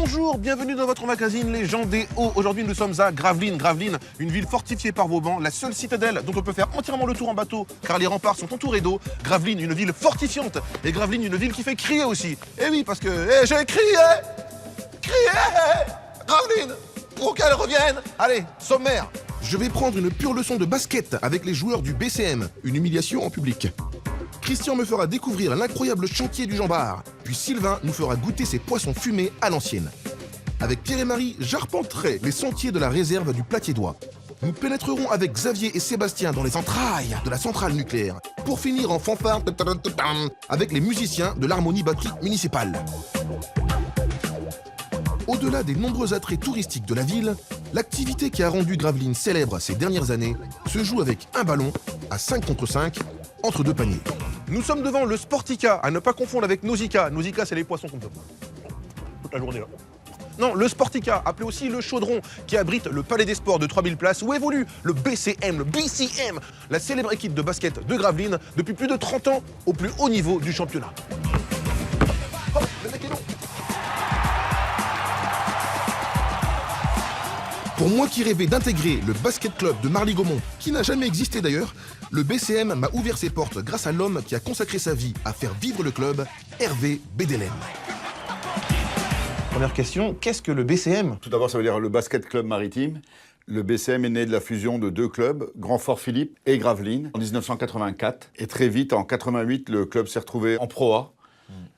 Bonjour, bienvenue dans votre magazine Les gens des Hauts. Aujourd'hui, nous sommes à Gravelines. Gravelines, une ville fortifiée par Vauban, la seule citadelle dont on peut faire entièrement le tour en bateau, car les remparts sont entourés d'eau. Gravelines, une ville fortifiante. Et Gravelines, une ville qui fait crier aussi. Et oui, parce que j'ai crié Gravelines, pour qu'elle revienne. Allez, sommaire. Je vais prendre une pure leçon de basket avec les joueurs du BCM, une humiliation en public. Christian me fera découvrir l'incroyable chantier du Jean-Bart, puis Sylvain nous fera goûter ses poissons fumés à l'ancienne. Avec Pierre et Marie, j'arpenterai les sentiers de la réserve du Platier-Doigt. Nous pénétrerons avec Xavier et Sébastien dans les entrailles de la centrale nucléaire, pour finir en fanfare avec les musiciens de l'harmonie batterie municipale. Au-delà des nombreux attraits touristiques de la ville, l'activité qui a rendu Gravelines célèbre ces dernières années se joue avec un ballon à 5 contre 5 entre deux paniers. Nous sommes devant le Sportica, à ne pas confondre avec Nausicaa. Nausicaa, c'est les poissons comme ça. Toute la journée là. Non, le Sportica, appelé aussi le Chaudron, qui abrite le Palais des Sports de 3000 places, où évolue le BCM, le BCM, la célèbre équipe de basket de Gravelines, depuis plus de 30 ans, au plus haut niveau du championnat. Oh, le mec est long. Pour moi qui rêvais d'intégrer le basket club de Marly-Gaumont, qui n'a jamais existé d'ailleurs, le BCM m'a ouvert ses portes grâce à l'homme qui a consacré sa vie à faire vivre le club, Hervé Bédélem. Première question, qu'est-ce que le BCM ? Tout d'abord, ça veut dire le Basket Club Maritime. Le BCM est né de la fusion de deux clubs, Grand-Fort-Philippe et Gravelines, en 1984. Et très vite, en 88, le club s'est retrouvé en Pro A.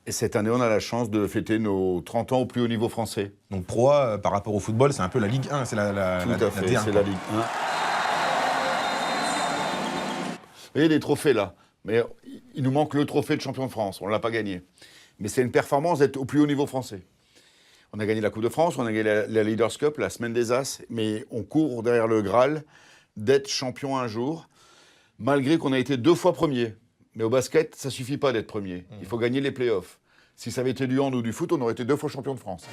Et cette année, on a la chance de fêter nos 30 ans au plus haut niveau français. Donc Pro A, par rapport au football, c'est un peu la Ligue 1, c'est Tout à fait, D1, c'est la Ligue 1. Vous voyez les trophées là, mais il nous manque le trophée de champion de France, on ne l'a pas gagné. Mais c'est une performance d'être au plus haut niveau français. On a gagné la Coupe de France, on a gagné la Leaders Cup, la Semaine des As, mais on court derrière le Graal d'être champion un jour, malgré qu'on a été 2 fois premier. Mais au basket, ça ne suffit pas d'être premier. Il faut gagner les playoffs. Si ça avait été du hand ou du foot, on aurait été 2 fois champion de France.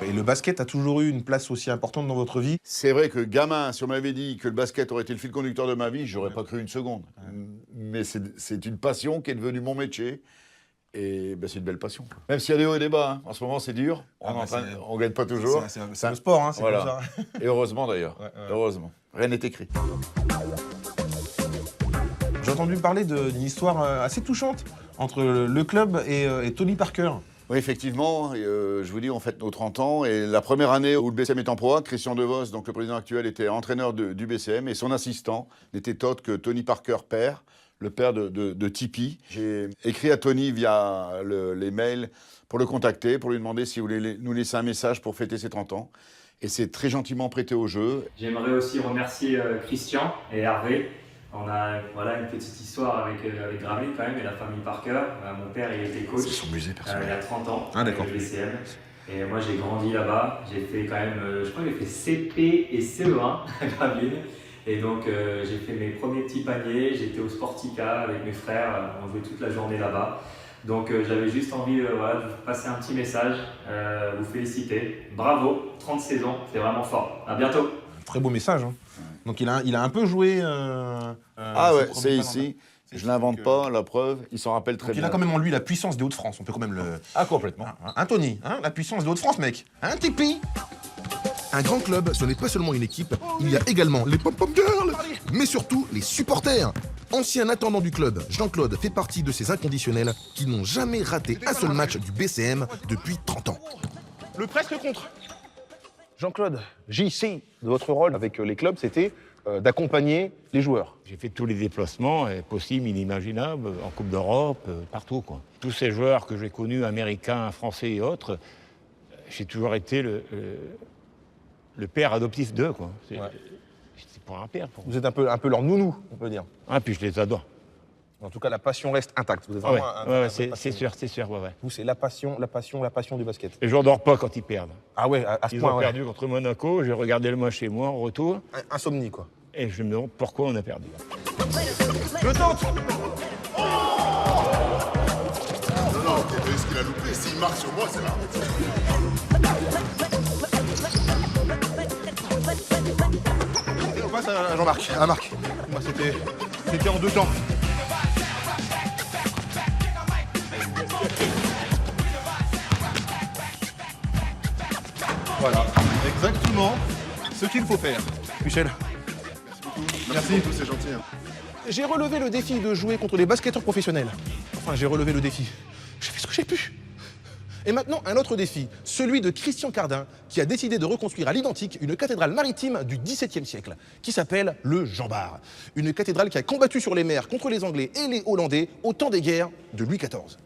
Et le basket a toujours eu une place aussi importante dans votre vie ? C'est vrai que gamin, si on m'avait dit que le basket aurait été le fil conducteur de ma vie, j'aurais pas cru une seconde. Mais c'est une passion qui est devenue mon métier. Et ben, c'est une belle passion. Même s'il y a des hauts et des bas, hein. En ce moment c'est dur, on gagne pas toujours. C'est un sport, hein, c'est voilà. comme ça. Et heureusement d'ailleurs, heureusement. Rien n'est écrit. J'ai entendu parler d'une histoire assez touchante entre le club et Tony Parker. Oui, effectivement, je vous dis, on fête nos 30 ans. Et la première année où le BCM est en Pro A, Christian Devos, donc le président actuel, était entraîneur du BCM. Et son assistant n'était autre que Tony Parker père, le père de Tipeee. J'ai écrit à Tony via les mails pour le contacter, pour lui demander s'il voulait nous laisser un message pour fêter ses 30 ans. Et c'est très gentiment prêté au jeu. J'aimerais aussi remercier Christian et Hervé. On a une petite histoire avec Gravelines quand même et la famille Parker. Mon père il était coach C'est son musée personnel. il y a 30 ans Ah, d'accord. avec le BCM. Et moi j'ai grandi là-bas. J'ai fait quand même, je crois que j'ai fait CP et CE1 à Gravelines. Et donc j'ai fait mes premiers petits paniers. J'étais au Sportica avec mes frères. On jouait toute la journée là-bas. Donc j'avais juste envie de vous passer un petit message, vous féliciter. Bravo, 30 saisons, c'est vraiment fort. À bientôt. Très beau message. Hein. Donc il a un peu joué. Ah ouais, c'est ici. Je l'invente pas, la preuve, il s'en rappelle très bien. Il a quand même en lui la puissance des Hauts-de-France, on peut quand même le... Ah, complètement. Hein, Tony, hein, la puissance des Hauts-de-France, mec. Hein, Tipeee. Un grand club, ce n'est pas seulement une équipe, il y a également les pom-pom girls, mais surtout les supporters. Ancien attendant du club, Jean-Claude fait partie de ces inconditionnels qui n'ont jamais raté un seul match du BCM depuis 30 ans. Le presque contre. Jean-Claude, JC, votre rôle avec les clubs, c'était d'accompagner les joueurs. J'ai fait tous les déplacements possibles, inimaginables, en Coupe d'Europe, partout, quoi. Tous ces joueurs que j'ai connus, américains, français et autres, j'ai toujours été le père adoptif d'eux, quoi. C'est pour un père. Pour Vous êtes un peu leur nounou, on peut dire. Ah, puis je les adore. En tout cas, la passion reste intacte. Vous êtes Ah ouais, vraiment c'est sûr, ouais. Vous, c'est la passion du basket. Et je ne dors pas quand ils perdent. Ah ouais, à ce Ils point, ont ouais. perdu contre Monaco, j'ai regardé le match chez moi en retour, Insomnie, quoi. et je me demande pourquoi on a perdu. Je tente. Non, t'as vu ce qu'il a loupé. S'il marque sur moi, c'est là. On passe à Jean-Marc. À Marc. Moi, c'était en 2 temps. Voilà, exactement ce qu'il faut faire. Michel, Merci beaucoup, c'est gentil. Hein. j'ai relevé le défi de jouer contre les basketteurs professionnels. Enfin, j'ai relevé le défi. J'ai fait ce que j'ai pu. Et maintenant, un autre défi, celui de Christian Cardin, qui a décidé de reconstruire à l'identique une cathédrale maritime du XVIIe siècle, qui s'appelle le Jean Bart. Une cathédrale qui a combattu sur les mers contre les Anglais et les Hollandais au temps des guerres de Louis XIV.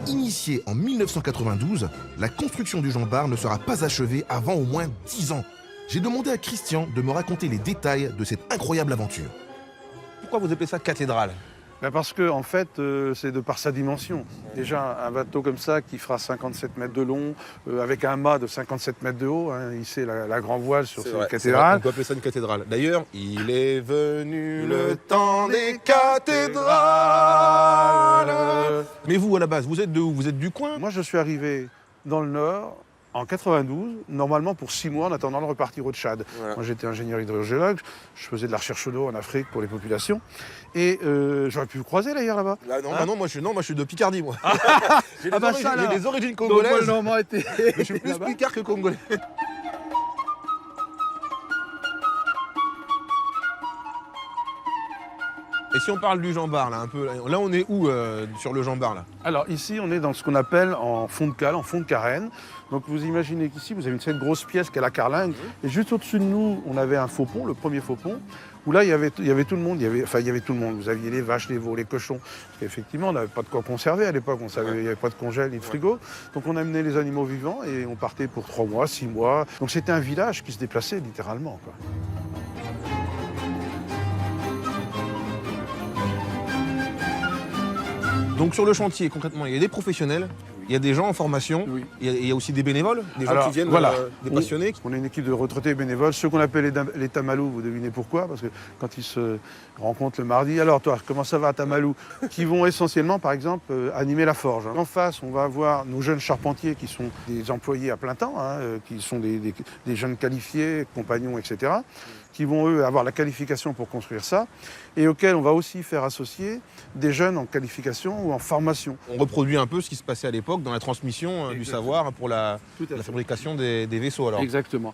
Initiée en 1992, la construction du Jean Bart ne sera pas achevée avant au moins 10 ans. J'ai demandé à Christian de me raconter les détails de cette incroyable aventure. Pourquoi vous appelez ça cathédrale ? Parce que, en fait, c'est de par sa dimension. Déjà, un bateau comme ça qui fera 57 mètres de long, avec un mât de 57 mètres de haut, hein, hisser la grand voile sur cette cathédrale. On peut appeler ça une cathédrale. D'ailleurs, il est venu le temps des cathédrales. Mais vous, à la base, vous êtes de où ? Vous êtes du coin ? Moi, je suis arrivé dans le Nord en 92, normalement pour 6 mois en attendant de repartir au Tchad. Voilà. Moi, j'étais ingénieur hydrogéologue, je faisais de la recherche d'eau en Afrique pour les populations. Et j'aurais pu vous croiser d'ailleurs là-bas. Non, moi je suis de Picardie, moi. J'ai des origines Donc, congolaises. moi, le était... Je suis plus picard que congolais. Et si on parle du Jean Bart, là, un peu, là on est où sur le Jean Bart, là ? Alors ici, on est dans ce qu'on appelle en fond de cale, en fond de carène. Donc vous imaginez qu'ici, vous avez cette grosse pièce qu'est la carlingue. Et juste au-dessus de nous, on avait un faux pont, le premier faux pont, où là, il y avait tout le monde. Il y avait tout le monde. Vous aviez les vaches, les veaux, les cochons. Parce qu'effectivement, on n'avait pas de quoi conserver à l'époque. Il n'y avait pas de congèle ni de frigo. Donc on amenait les animaux vivants et on partait pour 3 mois, 6 mois. Donc c'était un village qui se déplaçait littéralement, quoi. Donc sur le chantier, concrètement, il y a des professionnels, il y a des gens en formation, il y a aussi des bénévoles, des gens qui viennent, des passionnés. On est une équipe de retraités bénévoles, ceux qu'on appelle les Tamalous, vous devinez pourquoi, parce que quand ils se rencontrent le mardi, alors toi, comment ça va Tamalou, qui vont essentiellement, par exemple, animer la forge. En face, on va avoir nos jeunes charpentiers qui sont des employés à plein temps, hein, qui sont des jeunes qualifiés, compagnons, etc., qui vont, eux, avoir la qualification pour construire ça, et auxquels on va aussi faire associer des jeunes en qualification ou en formation. On reproduit un peu ce qui se passait à l'époque dans la transmission du savoir pour la fabrication des vaisseaux, alors. Exactement.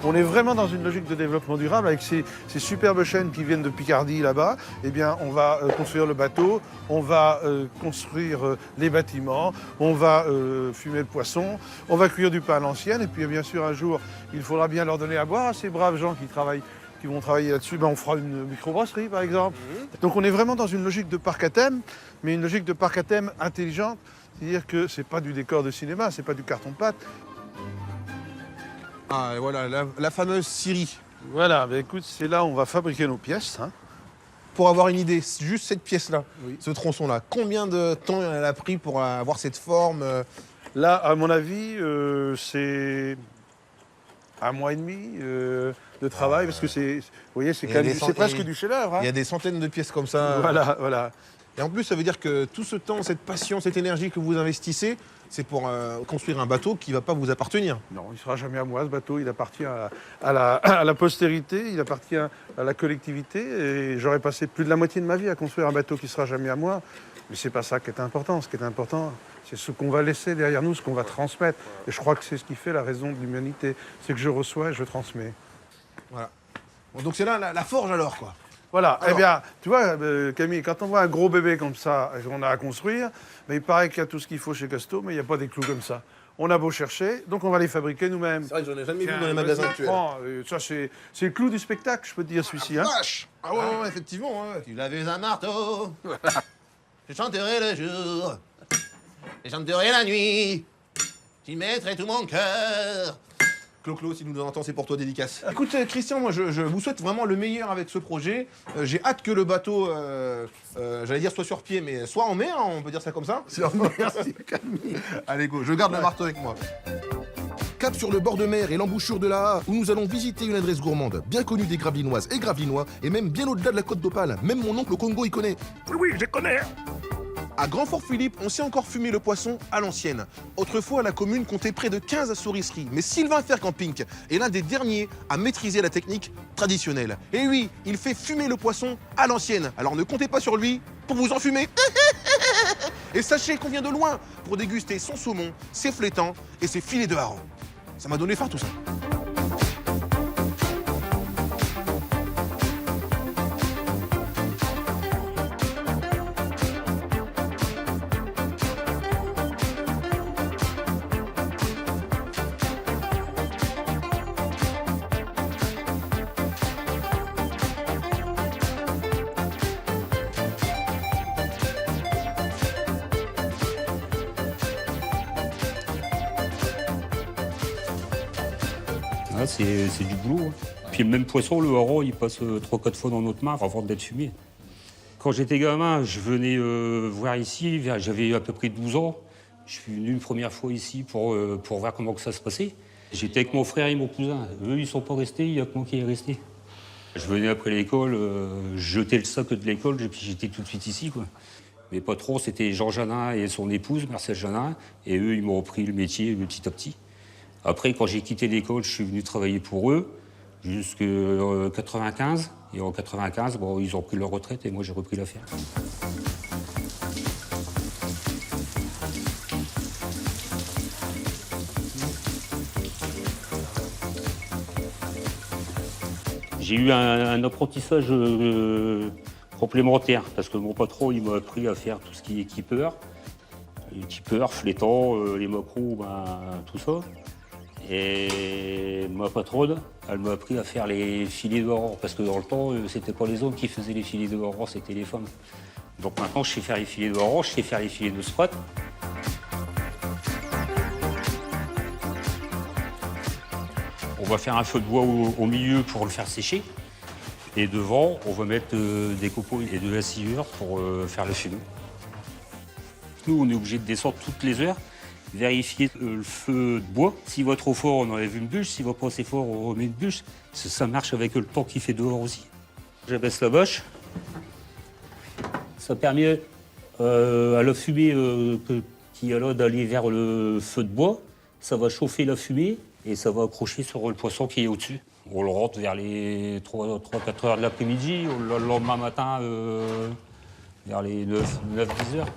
On est vraiment dans une logique de développement durable avec ces superbes chaînes qui viennent de Picardie là-bas. Eh bien, on va construire le bateau, on va construire les bâtiments, on va fumer le poisson, on va cuire du pain à l'ancienne. Et puis, bien sûr, un jour, il faudra bien leur donner à boire à ces braves gens qui vont travailler là-dessus. Ben, on fera une microbrasserie, par exemple. Donc, on est vraiment dans une logique de parc à thème, mais une logique de parc à thème intelligente. C'est-à-dire que c'est pas du décor de cinéma, c'est pas du carton-pâte. Ah, et voilà, la fameuse scierie. Voilà, ben écoute, c'est là où on va fabriquer nos pièces. Hein. Pour avoir une idée, juste cette pièce-là, ce tronçon-là, combien de temps elle a pris pour avoir cette forme Là, à mon avis, c'est 1 mois et demi de travail, parce que c'est presque du chef-d'œuvre. Hein. Il y a des centaines de pièces comme ça. Voilà. Et en plus, ça veut dire que tout ce temps, cette passion, cette énergie que vous investissez, c'est pour construire un bateau qui ne va pas vous appartenir. Non, il ne sera jamais à moi, ce bateau. Il appartient à la postérité, il appartient à la collectivité. Et j'aurais passé plus de la moitié de ma vie à construire un bateau qui ne sera jamais à moi. Mais ce n'est pas ça qui est important. Ce qui est important, c'est ce qu'on va laisser derrière nous, ce qu'on va transmettre. Et je crois que c'est ce qui fait la raison de l'humanité. C'est que je reçois et je transmets. Voilà. Bon, donc c'est là la forge alors, quoi. Voilà, alors. Eh bien, tu vois, Camille, quand on voit un gros bébé comme ça, qu'on a à construire, mais il paraît qu'il y a tout ce qu'il faut chez Casto, mais il n'y a pas des clous comme ça. On a beau chercher, donc on va les fabriquer nous-mêmes. C'est vrai que j'en ai jamais vu dans les magasins actuels. Ça, c'est le clou du spectacle, je peux te dire, celui-ci. Hein. Vache ! Ah ouais, effectivement. Hein. Tu l'avais un marteau, je chanterai le jour, je chanterai la nuit, j'y mettrai tout mon cœur. Clo-Clo, si nous nous entendons, c'est pour toi, dédicace. Écoute, Christian, moi, je vous souhaite vraiment le meilleur avec ce projet. J'ai hâte que le bateau, j'allais dire soit sur pied, mais soit en mer, on peut dire ça comme ça. Merci, Camille. Allez, go, je garde le marteau avec moi. Cap sur le bord de mer et l'embouchure de la Haye, où nous allons visiter une adresse gourmande, bien connue des Gravelinoises et Gravelinois, et même bien au-delà de la côte d'Opale. Même mon oncle au Congo y connaît. Oui, je connais. À Grand-Fort-Philippe, on sait encore fumer le poisson à l'ancienne. Autrefois, la commune comptait près de 15 saurisseries. Mais Sylvain Fercamping est l'un des derniers à maîtriser la technique traditionnelle. Et oui, il fait fumer le poisson à l'ancienne. Alors ne comptez pas sur lui pour vous enfumer. Et sachez qu'on vient de loin pour déguster son saumon, ses flétans et ses filets de hareng. Ça m'a donné faim tout ça. Ah, c'est du boulot. Puis le même poisson, le hareng, il passe 3-4 fois dans notre mare avant d'être fumé. Quand j'étais gamin, je venais voir ici, j'avais à peu près 12 ans. Je suis venu une première fois ici pour voir comment que ça se passait. J'étais avec mon frère et mon cousin. Eux, ils sont pas restés, il n'y a que moi qui est resté. Je venais après l'école, je jetais le sac de l'école, et puis j'étais tout de suite ici, quoi. Mes patrons, c'était Jean Janin et son épouse, Marcel Janin, et eux, ils m'ont repris le métier petit à petit. Après, quand j'ai quitté l'école, je suis venu travailler pour eux jusqu'en 95. Et en 95, bon, ils ont pris leur retraite et moi, j'ai repris l'affaire. J'ai eu un apprentissage complémentaire parce que mon patron, il m'a appris à faire tout ce qui est keeper. Les keepers, flétans, les macros, tout ça. Et ma patronne, elle m'a appris à faire les filets de hareng, parce que dans le temps, c'était pas les hommes qui faisaient les filets de hareng, c'était les femmes. Donc maintenant, je sais faire les filets de hareng, je sais faire les filets de sprat. On va faire un feu de bois au milieu pour le faire sécher. Et devant, on va mettre des copeaux et de la sciure pour faire le fumée. Nous, on est obligé de descendre toutes les heures. Vérifier le feu de bois. S'il va trop fort, on enlève une bûche. S'il va pas assez fort, on remet une bûche. Ça marche avec le temps qu'il fait dehors aussi. J'abaisse la bâche. Ça permet à la fumée qui est là d'aller vers le feu de bois. Ça va chauffer la fumée et ça va accrocher sur le poisson qui est au-dessus. On le rentre vers les 3-4 heures de l'après-midi. Le lendemain matin, vers les 9-10 heures.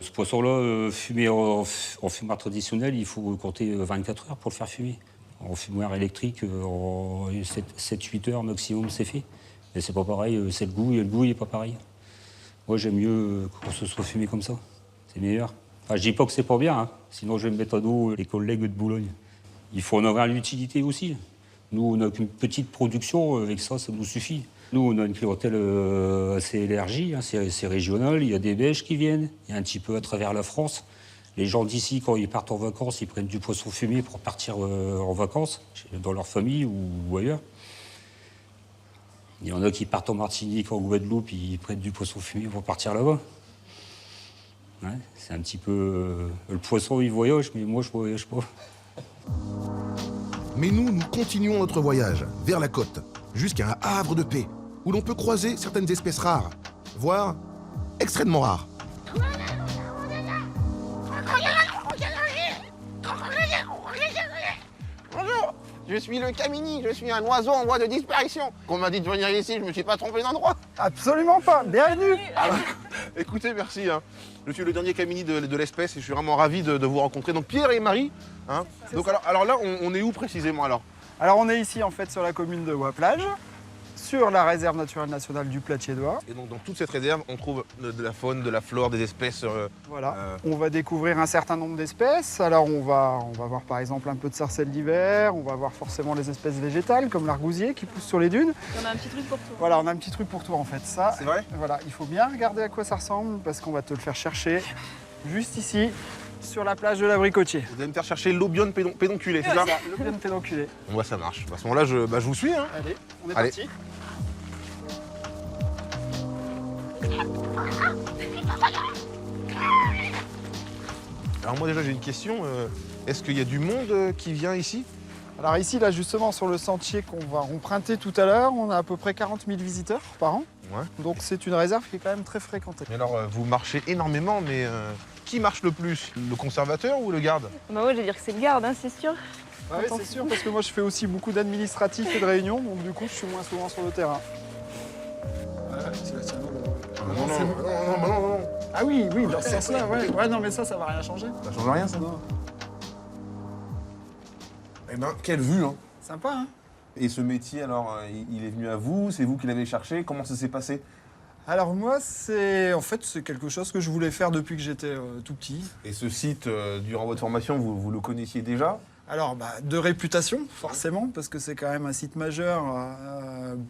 Ce poisson-là, fumé en fumoir traditionnel, il faut compter 24 heures pour le faire fumer. En fumoir électrique, en 7-8 heures maximum, c'est fait. Mais c'est pas pareil, c'est le goût, et le goût n'est pas pareil. Moi, j'aime mieux qu'on se soit fumé comme ça. C'est meilleur. Enfin, je dis pas que c'est pas bien, hein. Sinon je vais me mettre à dos les collègues de Boulogne. Il faut en avoir l'utilité aussi. Nous, on n'a qu'une petite production, avec ça nous suffit. Nous, on a une clientèle assez élargie, hein, c'est régional, il y a des Belges qui viennent, il y a un petit peu à travers la France. Les gens d'ici, quand ils partent en vacances, ils prennent du poisson fumé pour partir en vacances, dans leur famille ou ailleurs. Il y en a qui partent en Martinique, en Guadeloupe, ils prennent du poisson fumé pour partir là-bas. Ouais, c'est un petit peu... le poisson, il voyage, mais moi, je voyage pas. Mais nous continuons notre voyage vers la côte, jusqu'à un havre de paix, où l'on peut croiser certaines espèces rares, voire extrêmement rares. Bonjour, je suis le Camini, je suis un oiseau en voie de disparition. Qu'on m'a dit de venir ici, je me suis pas trompé d'endroit. Absolument pas, bienvenue. Écoutez, merci. Hein. Je suis le dernier Camini de l'espèce et je suis vraiment ravi de vous rencontrer. Donc Pierre et Marie. Hein. Donc alors là, on est où précisément alors? Alors on est ici en fait sur la commune de Ouaplage, sur la réserve naturelle nationale du Plattiédois. Et donc dans toute cette réserve, on trouve de la faune, de la flore, des espèces. Voilà. On va découvrir un certain nombre d'espèces. Alors on va voir par exemple un peu de sarcelles d'hiver, on va voir forcément les espèces végétales comme l'argousier qui pousse sur les dunes. On a un petit truc pour toi. Voilà, on a un petit truc pour toi en fait. Ça, c'est vrai? Voilà, il faut bien regarder à quoi ça ressemble parce qu'on va te le faire chercher juste ici. Sur la plage de l'Abricotier. Vous allez me faire chercher l'Aubion pédonculé, c'est ça? L'Aubion pédonculé. Bon, bah, ça marche. À ce moment-là, je vous suis. Hein. Allez, on est Allez. parti. Alors moi déjà j'ai une question. Est-ce qu'il y a du monde qui vient ici? Alors ici, là, justement, sur le sentier qu'on va emprunter tout à l'heure, on a à peu près 40 000 visiteurs par an. Ouais. Donc c'est une réserve qui est quand même très fréquentée. Et alors, vous marchez énormément, mais qui marche le plus? Le conservateur ou le garde? Bah ouais, je vais dire que c'est le garde, hein, c'est sûr. Ah oui, c'est sûr, parce que moi je fais aussi beaucoup d'administratifs et de réunions, donc du coup je suis moins souvent sur le terrain. Non. Ah oui, dans ce sens-là, ouais. Ouais, non, mais ça va rien changer. Ça change rien, ça. Non. Eh ben, quelle vue, hein. Sympa, hein. Et ce métier, alors, il est venu à vous? C'est vous qui l'avez cherché? Comment ça s'est passé? Alors moi, c'est quelque chose que je voulais faire depuis que j'étais tout petit. Et ce site, durant votre formation, vous le connaissiez déjà? Alors, de réputation, forcément, parce que c'est quand même un site majeur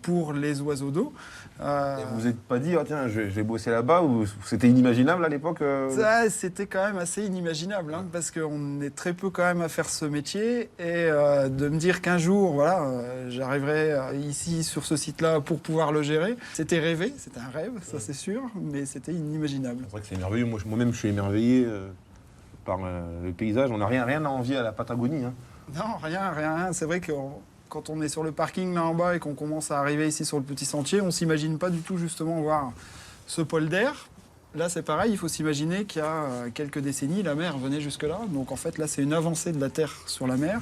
pour les oiseaux d'eau. Et vous vous êtes pas dit, ah, tiens, je vais bosser là-bas, ou c'était inimaginable à l'époque? Ça, c'était quand même assez inimaginable, hein, parce qu'on est très peu quand même à faire ce métier. Et de me dire qu'un jour, voilà, j'arriverai ici, sur ce site-là, pour pouvoir le gérer, c'était rêvé, c'était un rêve, ça c'est sûr, mais c'était inimaginable. C'est vrai que c'est merveilleux. Moi-même, je suis émerveillé par le paysage. On n'a rien à envier à la Patagonie, hein. Non, rien. C'est vrai que quand on est sur le parking là en bas et qu'on commence à arriver ici sur le petit sentier, on s'imagine pas du tout justement voir ce pôle d'air. Là, c'est pareil, il faut s'imaginer qu'il y a quelques décennies, la mer venait jusque-là. Donc en fait, là, c'est une avancée de la Terre sur la mer.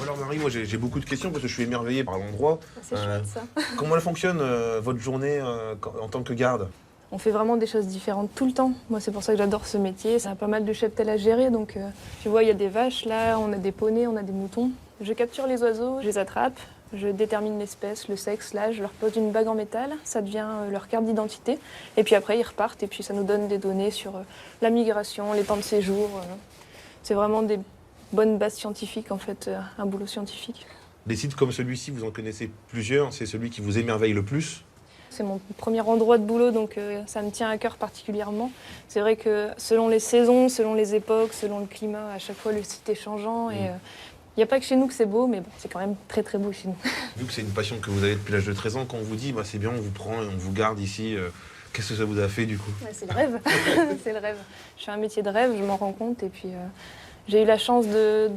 Alors Marie, moi j'ai beaucoup de questions parce que je suis émerveillé par l'endroit. C'est chouette, ça. Comment elle fonctionne votre journée en tant que garde? On fait vraiment des choses différentes tout le temps. Moi, c'est pour ça que j'adore ce métier. Ça a pas mal de cheptels à gérer. Donc, tu vois, il y a des vaches là, on a des poneys, on a des moutons. Je capture les oiseaux, je les attrape, je détermine l'espèce, le sexe, l'âge, je leur pose une bague en métal, ça devient leur carte d'identité. Et puis après, ils repartent et puis ça nous donne des données sur la migration, les temps de séjour. C'est vraiment des bonnes bases scientifiques, en fait, un boulot scientifique. Des sites comme celui-ci, vous en connaissez plusieurs, c'est celui qui vous émerveille le plus? C'est mon premier endroit de boulot, donc ça me tient à cœur particulièrement. C'est vrai que selon les saisons, selon les époques, selon le climat, à chaque fois le site est changeant. Et il n'y a pas que chez nous que c'est beau, mais bon, c'est quand même très très beau chez nous. Vu que c'est une passion que vous avez depuis l'âge de 13 ans, quand on vous dit c'est bien, on vous prend et on vous garde ici, qu'est-ce que ça vous a fait du coup? C'est le rêve, c'est le rêve. Je fais un métier de rêve, je m'en rends compte. Et puis j'ai eu la chance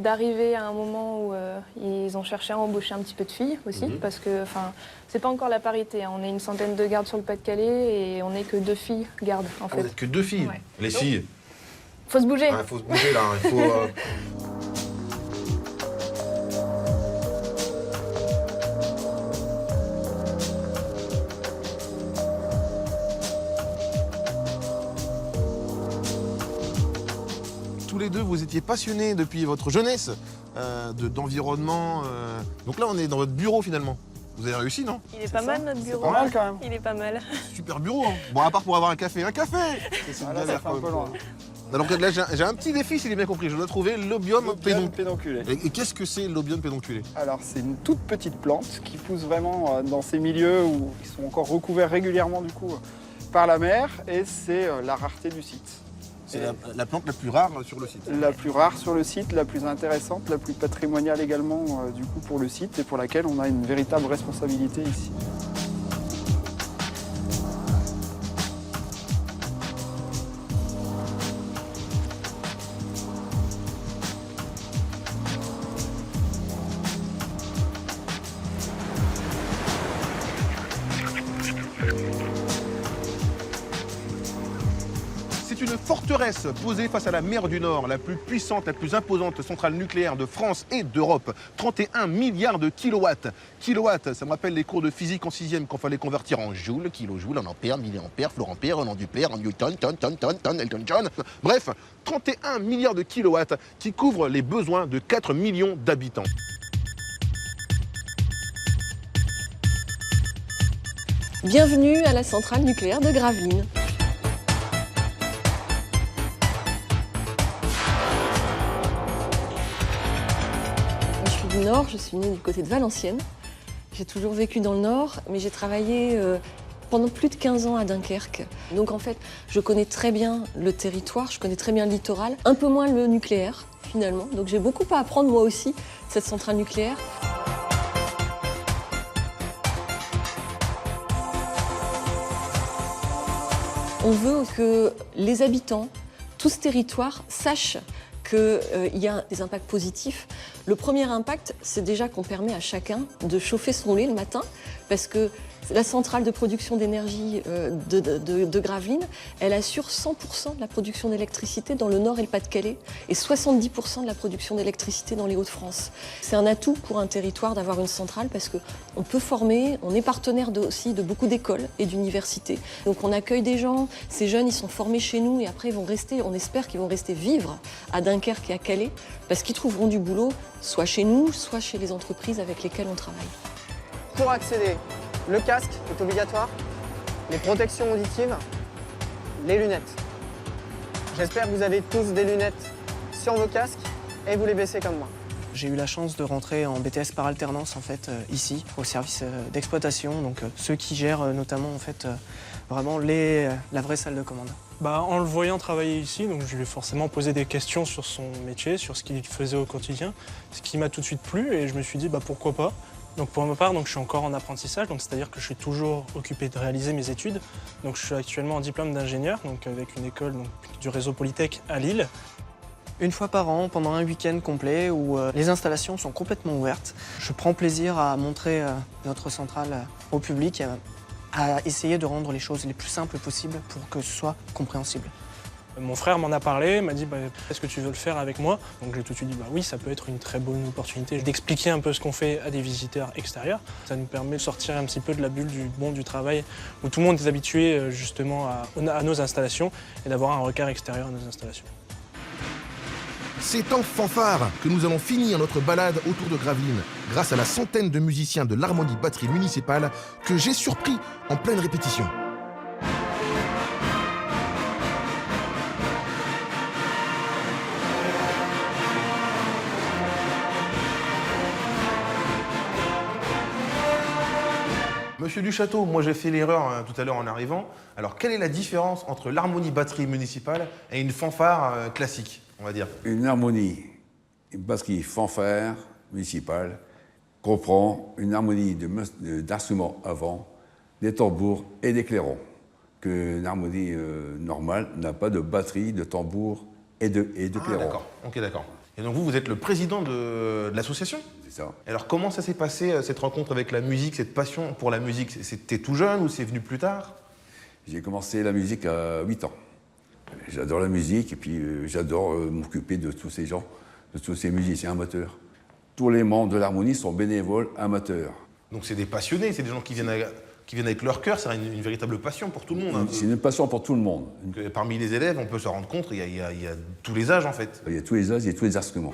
d'arriver à un moment où ils ont cherché à embaucher un petit peu de filles aussi, parce que c'est pas encore la parité, hein. On est une centaine de gardes sur le Pas-de-Calais et on n'est que 2 filles gardes en fait. Vous n'êtes que 2 filles? Ouais. Les filles? Faut se bouger. Il faut se bouger là, il faut... Tous les deux, vous étiez passionnés depuis votre jeunesse d'environnement. Donc là, on est dans votre bureau finalement. Vous avez réussi, non? Il est pas mal notre bureau. Pas mal quand même. Il est pas mal. Super bureau, hein. Bon, à part pour avoir un café. Un café! C'est une Là, ça galère fait un quand peu même. loin. Alors là, j'ai un petit défi, si j'ai bien compris. Je dois trouver l'obium Pédonculé. Et qu'est-ce que c'est l'obium pédonculé? Alors c'est une toute petite plante qui pousse vraiment dans ces milieux où ils sont encore recouverts régulièrement du coup par la mer et c'est la rareté du site. C'est la plante la plus rare sur le site. La plus rare sur le site, la plus intéressante, la plus patrimoniale également du coup pour le site et pour laquelle on a une véritable responsabilité ici. C'est une forteresse posée face à la mer du Nord, la plus puissante, la plus imposante centrale nucléaire de France et d'Europe. 31 milliards de kilowatts. Kilowatts, ça me rappelle les cours de physique en 6e qu'on fallait convertir en joules, kilojoules, en ampères, milliampères, florampères, en ampères, en newton, tonne, Elton John. Bref, 31 milliards de kilowatts qui couvrent les besoins de 4 millions d'habitants. Bienvenue à la centrale nucléaire de Gravelines. Je suis du Nord, je suis née du côté de Valenciennes. J'ai toujours vécu dans le Nord, mais j'ai travaillé pendant plus de 15 ans à Dunkerque. Donc en fait, je connais très bien le territoire, je connais très bien le littoral, un peu moins le nucléaire finalement. Donc j'ai beaucoup à apprendre moi aussi de cette centrale nucléaire. On veut que les habitants, tout ce territoire, sachent qu'il y a des impacts positifs. Le premier impact, c'est déjà qu'on permet à chacun de chauffer son lait le matin, parce que la centrale de production d'énergie de Gravelines, elle assure 100% de la production d'électricité dans le Nord et le Pas-de-Calais et 70% de la production d'électricité dans les Hauts-de-France. C'est un atout pour un territoire d'avoir une centrale parce qu'on peut former, on est partenaire aussi de beaucoup d'écoles et d'universités. Donc on accueille des gens, ces jeunes ils sont formés chez nous et après ils vont rester, on espère qu'ils vont rester vivre à Dunkerque et à Calais parce qu'ils trouveront du boulot soit chez nous, soit chez les entreprises avec lesquelles on travaille. Pour accéder, le casque est obligatoire, les protections auditives, les lunettes. J'espère que vous avez tous des lunettes sur vos casques et vous les baissez comme moi. J'ai eu la chance de rentrer en BTS par alternance en fait ici au service d'exploitation, donc ceux qui gèrent notamment en fait vraiment la vraie salle de commande. En le voyant travailler ici, donc je lui ai forcément posé des questions sur son métier, sur ce qu'il faisait au quotidien, ce qui m'a tout de suite plu et je me suis dit pourquoi pas. Donc pour ma part, je suis encore en apprentissage, c'est-à-dire que je suis toujours occupé de réaliser mes études. Donc je suis actuellement en diplôme d'ingénieur, avec une école du réseau Polytech à Lille. Une fois par an, pendant un week-end complet où les installations sont complètement ouvertes, je prends plaisir à montrer notre centrale au public, à essayer de rendre les choses les plus simples possibles pour que ce soit compréhensible. Mon frère m'en a parlé, m'a dit est-ce que tu veux le faire avec moi? Donc j'ai tout de suite dit oui, ça peut être une très bonne opportunité d'expliquer un peu ce qu'on fait à des visiteurs extérieurs. Ça nous permet de sortir un petit peu de la bulle du monde du travail où tout le monde est habitué justement à nos installations et d'avoir un regard extérieur à nos installations. C'est en fanfare que nous allons finir notre balade autour de Gravelines grâce à la centaine de musiciens de l'harmonie batterie municipale que j'ai surpris en pleine répétition. Monsieur Duchâteau, moi j'ai fait l'erreur tout à l'heure en arrivant. Alors quelle est la différence entre l'harmonie batterie municipale et une fanfare classique, on va dire? Une harmonie, une batterie fanfare municipale comprend une harmonie d'instruments avant, des tambours et des clairons. Qu'une harmonie normale n'a pas de batterie, de tambours et de clairons. D'accord, ok, d'accord. Et donc vous êtes le président de l'association? C'est ça. Alors comment ça s'est passé, cette rencontre avec la musique, cette passion pour la musique? C'était tout jeune ou c'est venu plus tard? J'ai commencé la musique à 8 ans. J'adore la musique et puis j'adore m'occuper de tous ces gens, de tous ces musiciens amateurs. Tous les membres de l'harmonie sont bénévoles amateurs. Donc c'est des passionnés, c'est des gens qui viennent avec leur cœur, c'est une véritable passion pour tout le monde. C'est une passion pour tout le monde. Donc, parmi les élèves, on peut se rendre compte, il y a tous les âges en fait. Il y a tous les âges et tous les instruments.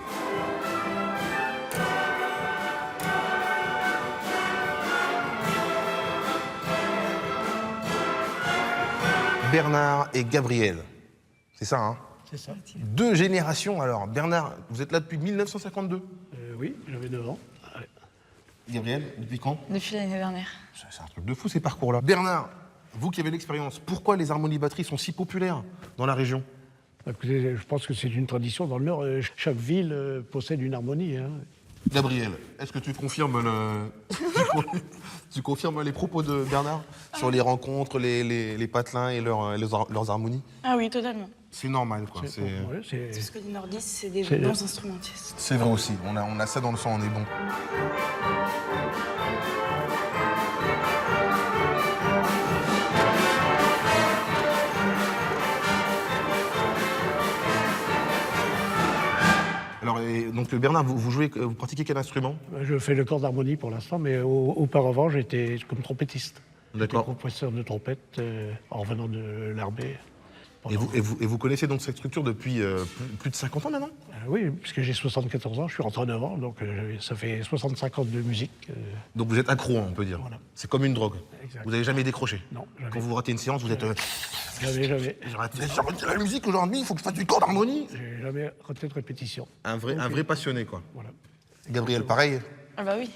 Bernard et Gabriel, c'est ça, hein? C'est ça. 2 générations alors. Bernard, vous êtes là depuis 1952? Oui, j'avais 9 ans. Ouais. Gabriel, depuis quand? Depuis l'année dernière. C'est un truc de fou ces parcours-là. Bernard, vous qui avez l'expérience, pourquoi les harmonies batteries sont si populaires dans la région? Écoutez, je pense que c'est une tradition dans le Nord. Chaque ville possède une harmonie. Hein. Gabriel, est-ce que tu confirmes tu confirmes les propos de Bernard sur les rencontres, les patelins et leurs harmonies? Ah oui, totalement. C'est normal, quoi. C'est ce que les nordistes, c'est des bons instrumentistes. C'est vrai aussi, on a ça dans le sang, on est bon. Alors, donc Bernard, vous pratiquez quel instrument? Je fais le corps d'harmonie pour l'instant, mais auparavant, j'étais comme trompettiste. D'accord. J'étais professeur de trompette en revenant de l'armée. Et vous connaissez donc cette structure depuis plus de 50 ans maintenant? Oui, puisque j'ai 74 ans, je suis rentré à 9 ans, donc ça fait 65 ans de musique. Donc vous êtes accro, on peut dire. Voilà. C'est comme une drogue. Exact. Vous n'avez jamais décroché? Non, jamais. Quand vous ratez une séance, vous êtes... Jamais. J'ai retiré la musique aujourd'hui, il faut que je fasse du corps d'harmonie. J'ai jamais raté de répétition. Un vrai passionné, quoi. Voilà. Gabriel, pareil? Ah bah oui.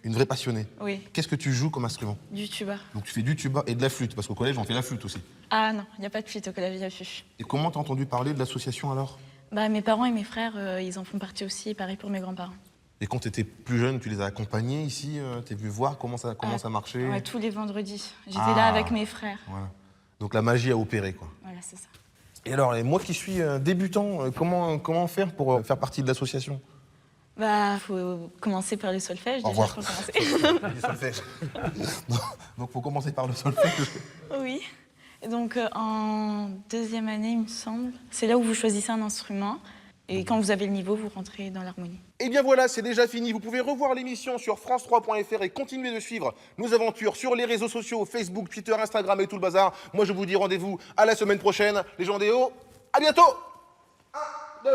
Une vraie passionnée? Oui. Qu'est-ce que tu joues comme instrument? Du tuba. Donc tu fais du tuba et de la flûte, parce qu'au collège, on fait la flûte aussi. Ah non, il n'y a pas de flûte au collège, il y a flûte. Et comment t'as entendu parler de l'association alors? Bah mes parents et mes frères, ils en font partie aussi, et pareil pour mes grands-parents. Et quand tu étais plus jeune, tu les as accompagnés ici? T'es venu voir comment ça marchait? Ouais, tous les vendredis. J'étais là avec mes frères. Voilà. Donc la magie a opéré, quoi. Voilà, c'est ça. Et alors, moi qui suis débutant, comment faire pour faire partie de l'association? Bah, faut commencer par le solfège. Au revoir. Déjà, faut commencer. Le solfège. Donc faut commencer par le solfège. Oui. Et donc, en deuxième année, il me semble, c'est là où vous choisissez un instrument. Et quand vous avez le niveau, vous rentrez dans l'harmonie. Et bien voilà, c'est déjà fini. Vous pouvez revoir l'émission sur france3.fr et continuer de suivre nos aventures sur les réseaux sociaux, Facebook, Twitter, Instagram et tout le bazar. Moi, je vous dis rendez-vous à la semaine prochaine. Les gens des hauts, à bientôt. 1, 2...